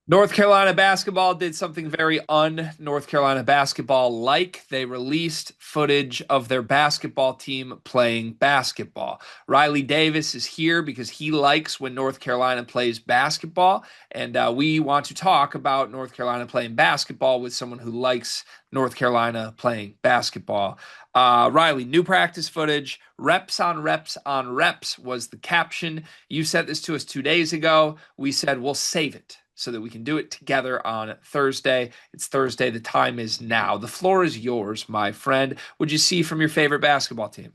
North Carolina basketball did something very un-North Carolina basketball like. They released footage of their basketball team playing basketball. Riley Davis is here because he likes when North Carolina plays basketball, and we want to talk about North Carolina playing basketball with someone who likes North Carolina playing basketball. Riley, new practice footage, reps on reps on reps was the caption. You sent this to us 2 days ago. We said we'll save it so that we can do it together on Thursday. It's Thursday. The time is now. The floor is yours, my friend. What'd you see from your favorite basketball team?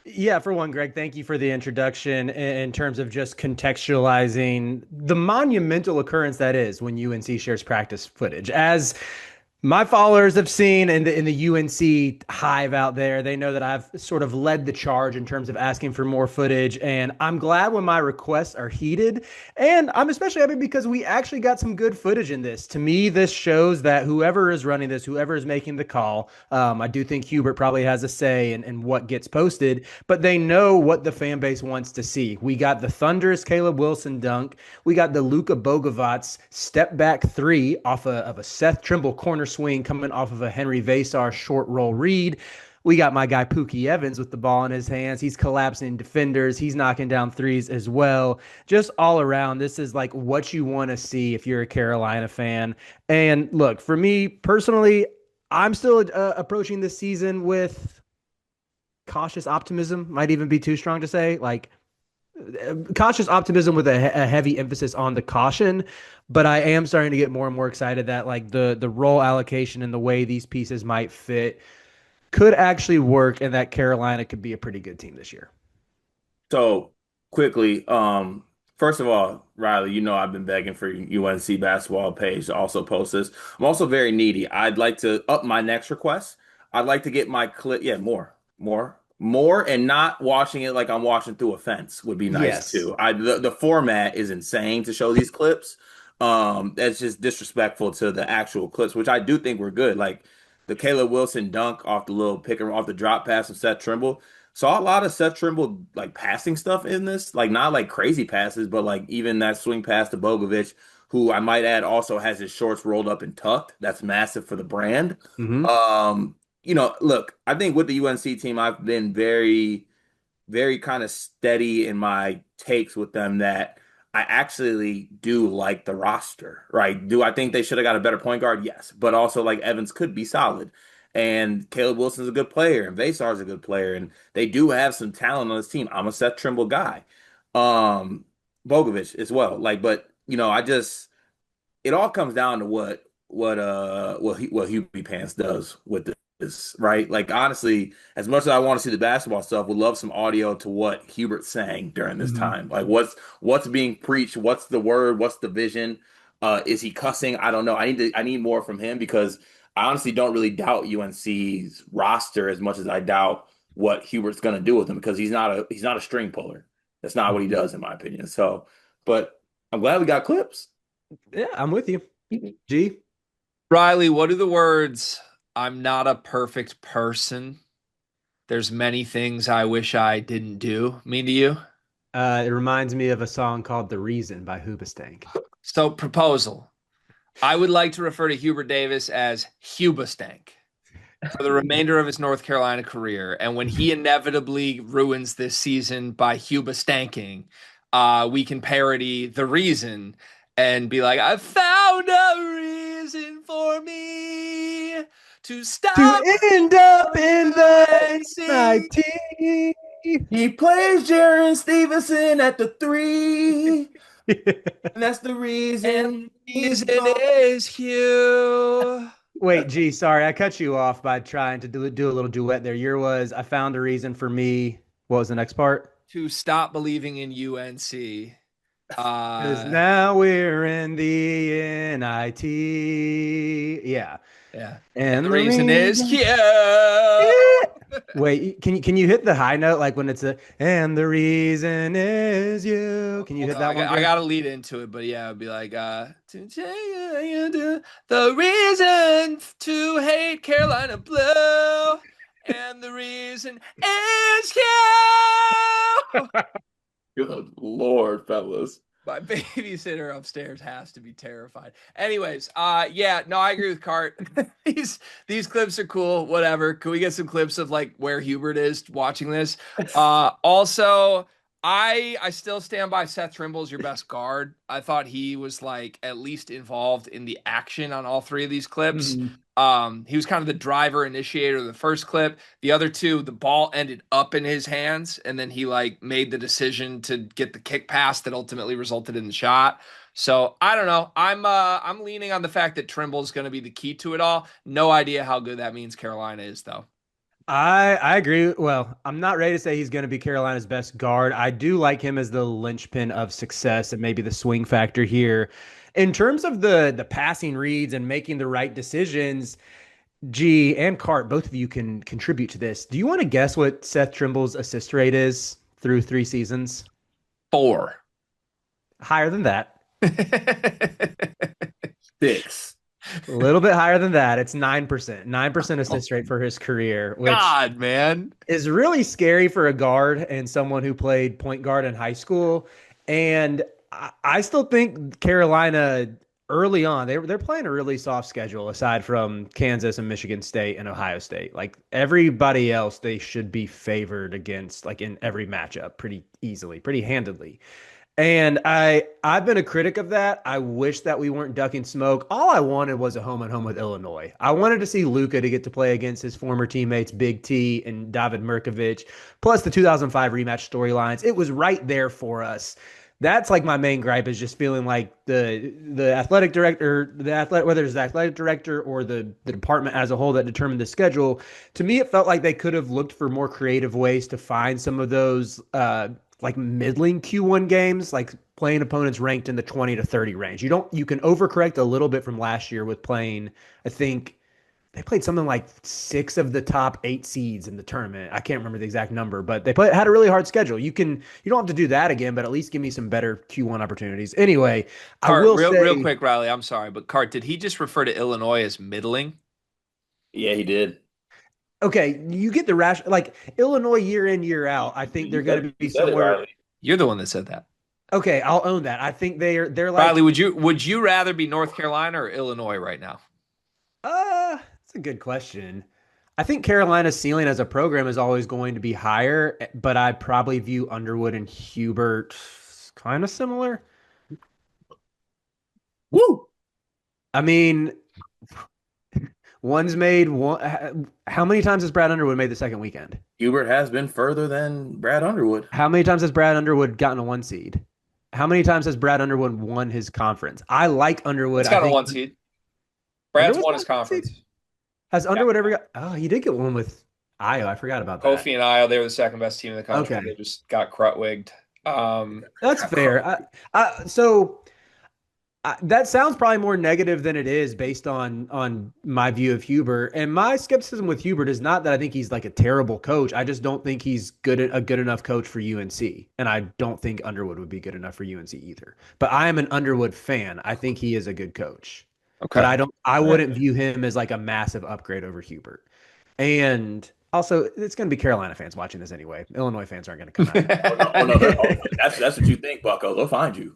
Yeah, for one, Greg, thank you for the introduction in terms of just contextualizing the monumental occurrence that is when UNC shares practice footage. As my followers have seen in the UNC hive out there, they know that I've sort of led the charge in terms of asking for more footage. And I'm glad when my requests are heeded. And I'm especially happy because we actually got some good footage in this. To me, this shows that whoever is running this, whoever is making the call, I do think Hubert probably has a say in what gets posted, but they know what the fan base wants to see. We got the thunderous Caleb Wilson dunk. We got the Luka Bogovats step back three off of a Seth Trimble corner swing coming off of a Henry Vasar short roll read. We got my guy Pookie Evans with the ball in his hands. He's collapsing defenders. He's knocking down threes as well. Just all around, this is like what you want to see if you're a Carolina fan. And look, for me personally, I'm still approaching this season with cautious optimism. Might even be too strong to say. Like cautious optimism with a heavy emphasis on the caution, but I am starting to get more and more excited that like the role allocation and the way these pieces might fit could actually work and that Carolina could be a pretty good team this year. So quickly, first of all, Riley, you know I've been begging for UNC basketball page to also post this. I'm also very needy. I'd like to up my next request. I'd like to get my clip. Yeah, more, and not watching it like I'm watching through a fence would be nice Yes. too. The format is insane to show these clips. That's just disrespectful to the actual clips, which I do think were good. Like the Caleb Wilson dunk off the little picker off the drop pass of Seth Trimble. Saw a lot of Seth Trimble like passing stuff in this, like not like crazy passes, but like even that swing pass to Bogovic, who I might add also has his shorts rolled up and tucked. That's massive for the brand. Mm-hmm. Look, I think with the UNC team, I've been very kind of steady in my takes with them that I actually do like the roster, right? Do I think they should have got a better point guard? Yes. But also like Evans could be solid. And Caleb Wilson's a good player and Vasar's a good player. And they do have some talent on this team. I'm a Seth Trimble guy. Um, Bogovic as well. Like, but I just it all comes down to what Hubie Pants does with this, right? Like honestly, as much as I want to see the basketball stuff, would love some audio to what Hubert's saying during this Mm-hmm. time. Like what's being preached, what's the word, what's the vision? Is he cussing? I don't know. I need more from him because I honestly don't really doubt UNC's roster as much as I doubt what Hubert's gonna do with him because he's not a string puller. That's not what he does, in my opinion. So, but I'm glad we got clips. Yeah, I'm with you. G. Riley, what are the words? I'm not a perfect person. There's many things I wish I didn't do mean to you. It reminds me of a song called "The Reason" by Hoobastank. So, proposal. I would like to refer to Hubert Davis as Hubastank for the remainder of his North Carolina career. And when he inevitably ruins this season by Huba stanking, we can parody the reason and be like, I found a reason for me to To stop end up in the UNC. NIT. He plays Jaron Stevenson at the three, and that's the And reason the he's reason gone. is Hugh. Wait, gee, sorry, I cut you off by trying to do a little duet there. Your was I found a reason for me. What was the next part? To stop believing in UNC. Because Uh, now we're in the NIT. Yeah, yeah. And the and the reason is reason. Hugh. Wait, can you hit the high note like when it's a and the reason is you? Can you Hold hit on, I that one, got I Greg? gotta lead into it, but yeah, it'd be like to tell you the reason to hate Carolina blue, and the reason is you. Good Lord, fellas. My babysitter upstairs has to be terrified. Anyways, yeah, no, I agree with Cart. These clips are cool, whatever. Can we get some clips of like where Hubert is watching this? Also, I still stand by Seth Trimble's your best guard. I thought he was like at least involved in the action on all three of these clips. Mhm. He was kind of the driver initiator of the first clip. The other two, the ball ended up in his hands, and then he like made the decision to get the kick pass that ultimately resulted in the shot. So I don't know. I'm leaning on the fact that Trimble is going to be the key to it all. No idea how good that means Carolina is though. I agree. Well, I'm not ready to say he's going to be Carolina's best guard. I do like him as the linchpin of success and maybe the swing factor here. In terms of the passing reads and making the right decisions, G and Cart, both of you can contribute to this. Do you want to guess what Seth Trimble's assist rate is through 3 seasons? 4. Higher than that. 6. A little bit higher than that. It's 9%. 9% assist rate for his career, which God, man. is really scary for a guard and someone who played point guard in high school. And I still think Carolina early on, they're playing a really soft schedule aside from Kansas and Michigan State and Ohio State. Like everybody else, they should be favored against like in every matchup pretty easily, pretty handedly. And I've been a critic of that. I wish that we weren't ducking smoke. All I wanted was a home and home with Illinois. I wanted to see Luka to get to play against his former teammates Big T and David Mirkovic, plus the 2005 rematch storylines. It was right there for us. That's like my main gripe is just feeling like the athletic director, whether it's the athletic director or the department as a whole that determined the schedule. To me, it felt like they could have looked for more creative ways to find some of those like middling Q1 games, like playing opponents ranked in the 20 to 30 range. You can overcorrect a little bit from last year with playing, I think they played something like 6 of the top 8 seeds in the tournament. I can't remember the exact number, but had a really hard schedule. You don't have to do that again, but at least give me some better Q1 opportunities. Anyway, I Cart, will real say, quick, Riley. I'm sorry, but Cart, did he just refer to Illinois as middling? Yeah, he did. okay, you get the rash like Illinois year in, year out. I think they're going to You be said it, somewhere. Riley. You're the one that said that. Okay, I'll own that. I think they're Riley, like would you rather be North Carolina or Illinois right now? That's a good question. I think Carolina's ceiling as a program is always going to be higher, but I probably view Underwood and Hubert kind of similar. Woo! I mean, one's made one. How many times has Brad Underwood made the second weekend? Hubert has been further than Brad Underwood. How many times has Brad Underwood gotten a 1 seed? How many times has Brad Underwood won his conference? I like Underwood. It's I got a think 1 seed. Brad's Underwood's won got his a 1 seed. conference. Has Yeah. Underwood ever got? Oh, he did get one with Iowa. I forgot about that. Kofi and Io, they were the second best team in the country. Okay, They just got crutwigged. that's fair. So that sounds probably more negative than it is based on my view of Hubert. And my skepticism with Hubert is not that I think he's like a terrible coach. I just don't think he's a good enough coach for UNC. And I don't think Underwood would be good enough for UNC either. But I am an Underwood fan. I think he is a good coach. But Okay. I wouldn't view him as like a massive upgrade over Hubert. And also, it's going to be Carolina fans watching this anyway. Illinois fans aren't going to come after. Oh no, that's what you think, Bucko. They'll find you.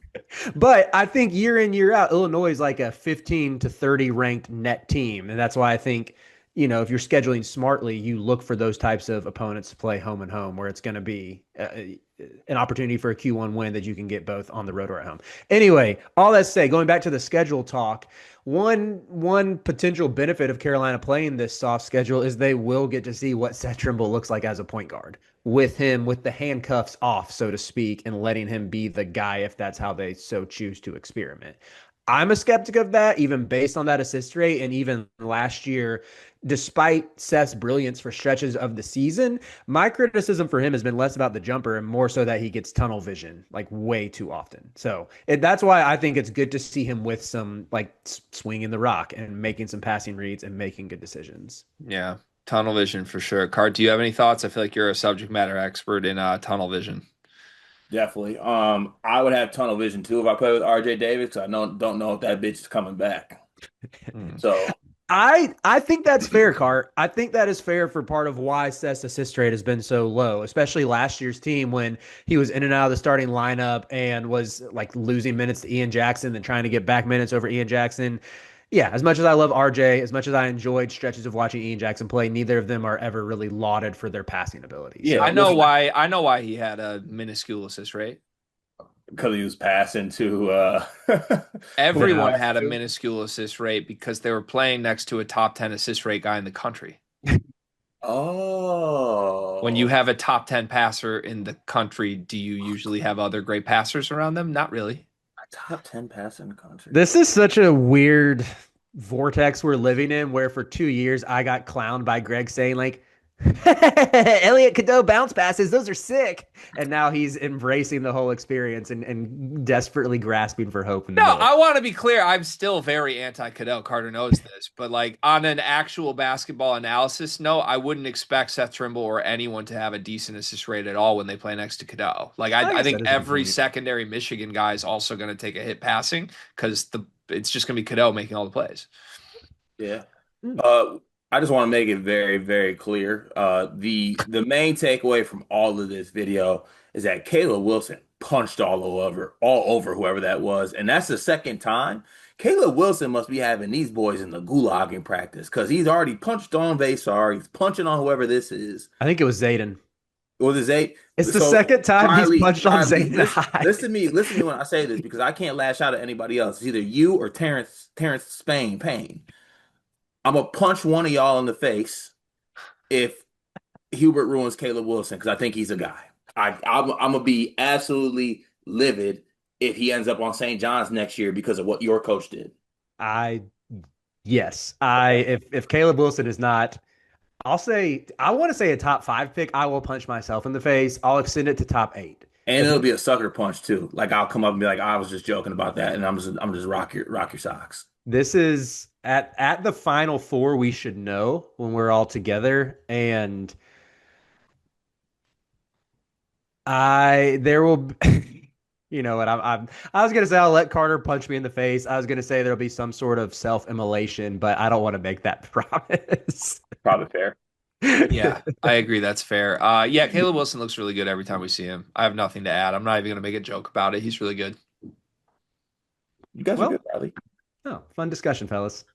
But I think year in, year out, Illinois is like a 15 to 30 ranked net team. And that's why I think, if you're scheduling smartly, you look for those types of opponents to play home and home where it's going to be an opportunity for a Q1 win that you can get both on the road or at home. Anyway, all that to say, going back to the schedule talk, one potential benefit of Carolina playing this soft schedule is they will get to see what Seth Trimble looks like as a point guard with him with the handcuffs off, so to speak, and letting him be the guy if that's how they so choose to experiment. I'm a skeptic of that, even based on that assist rate. And even last year, despite Seth's brilliance for stretches of the season, my criticism for him has been less about the jumper and more so that he gets tunnel vision like way too often. So that's why I think it's good to see him with some like swinging the rock and making some passing reads and making good decisions. Yeah. Tunnel vision for sure. Cart, do you have any thoughts? I feel like you're a subject matter expert in tunnel vision. Definitely. I would have tunnel vision too if I play with RJ Davis. 'Cause I don't know if that bitch is coming back. Hmm. So I think that's fair, Cart. I think that is fair for part of why Seth's assist rate has been so low, especially last year's team when he was in and out of the starting lineup and was like losing minutes to Ian Jackson and trying to get back minutes over Ian Jackson. Yeah, as much as I love RJ, as much as I enjoyed stretches of watching Ian Jackson play, neither of them are ever really lauded for their passing ability. Yeah, I So know listen, why. I know why he had a minuscule assist rate. because he was passing to who was he Everyone no, passing had a to? minuscule assist rate because they were playing next to a top 10 assist rate guy in the country. When you Oh, have a top 10 passer in the country, do you usually have other great passers around them? Not really. a top 10 passer in the country. this is such a weird vortex we're living in where for 2 years I got clowned by Greg saying like Elliot Cadeau bounce passes, those are sick. And now he's embracing the whole experience and desperately grasping for hope in the No, middle. I want to be clear. I'm still very anti Cadell. Carter knows this, but like on an actual basketball analysis, no, I wouldn't expect Seth Trimble or anyone to have a decent assist rate at all when they play next to Cadell. Like I I guess think that is a good every point. secondary Michigan guy is also going to take a hit passing because the it's just going to be Cadell making all the plays. Yeah. Hmm. Uh, I just want to make it very, very clear. The main takeaway from all of this video is that Caleb Wilson punched all over whoever that was, and that's the second time. Caleb Wilson must be having these boys in the gulag in practice because he's already punched on Vasar. He's punching on whoever this is. I think it was Zayden. Was it Zay? It's the So second time he's punched on Riley, Zayden High. listen to me when I say this because I can't lash out at anybody else. It's either you or Terrence Spain Payne. I'm gonna punch one of y'all in the face if Hubert ruins Caleb Wilson because I think he's a guy. I'm gonna be absolutely livid if he ends up on St. John's next year because of what your coach did. I yes. I Okay. if Caleb Wilson is not, I'll say I want to say a top five pick. I will punch myself in the face. I'll extend it to top eight. And If it'll be a sucker punch too. Like I'll come up and be like, I was just joking about that, and I'm just rock your socks. this is at the final four, we should know when we're all together. And I there will you know what I was gonna say I'll let Carter punch me in the face. I was gonna say there'll be some sort of self-immolation, but I don't want to make that promise. Probably fair. Yeah, I agree. That's fair. Yeah, Caleb Wilson looks really good every time we see him. I have nothing to add. I'm not even going to make a joke about it. He's really good. You guys are Well, good, Riley. oh, fun discussion, fellas.